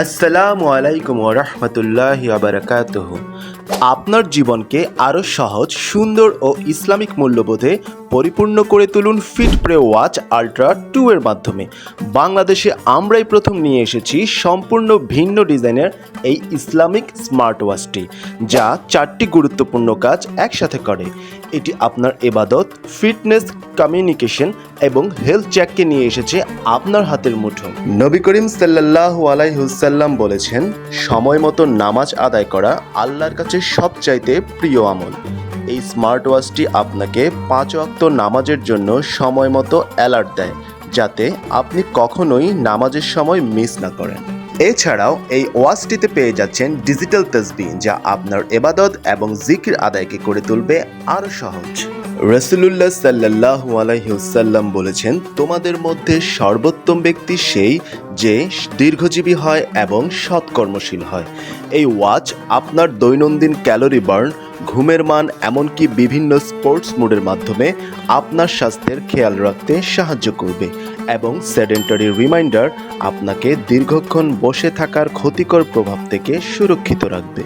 আসসালামু আলাইকুম ওয়া রাহমাতুল্লাহি ওয়া বারাকাতুহু। আপনার জীবনকে আরও সহজ, সুন্দর ও ইসলামিক মূল্যবোধে পরিপূর্ণ করে তুলুন ফিটপ্রে ওয়াচ আল্ট্রা 2 এর মাধ্যমে। বাংলাদেশে আমরাই প্রথম নিয়ে এসেছি সম্পূর্ণ ভিন্ন ডিজাইনের এই ইসলামিক স্মার্ট ওয়াচটি, যা 4টি গুরুত্বপূর্ণ কাজ একসাথে করে। এটি আপনার ইবাদত, ফিটনেস, কমিউনিকেশন এবং হেলথ চেককে নিয়ে এসেছে আপনার হাতের মুঠোয়। নবী করিম সাল্লাল্লাহু আলাইহি ওয়াসাল্লাম বলেছেন, সময় মতো নামাজ আদায় করা আল্লাহর কাছে সবচাইতে প্রিয় আমল। এই স্মার্ট ওয়াচটি আপনাকে 5 ওয়াক্ত নামাজের জন্য সময় মতো অ্যালার্ট দেয়, যাতে আপনি কখনোই নামাজের সময় মিস না করেন। এছাড়াও এই ওয়াচটিতে পেয়ে যাচ্ছেন ডিজিটাল তাসবিহ, যা আপনার ইবাদত এবং জিকির আদায়কে করে তুলবে আরও সহজ। রাসূলুল্লাহ সাল্লাল্লাহু আলাইহি ওয়াসাল্লাম বলেছেন, তোমাদের মধ্যে সর্বোত্তম ব্যক্তি সেই যে দীর্ঘজীবী হয় এবং সৎকর্মশীল হয়। এই ওয়াচ আপনার দৈনন্দিন ক্যালোরি বার্ন, ঘুমের মান, এমনকি বিভিন্ন স্পোর্টস মোডের মাধ্যমে আপনার স্বাস্থ্যের খেয়াল রাখতে সাহায্য করবে এবং সেডেন্টারি রিমাইন্ডার আপনাকে দীর্ঘক্ষণ বসে থাকার ক্ষতিকর প্রভাব থেকে সুরক্ষিত রাখবে।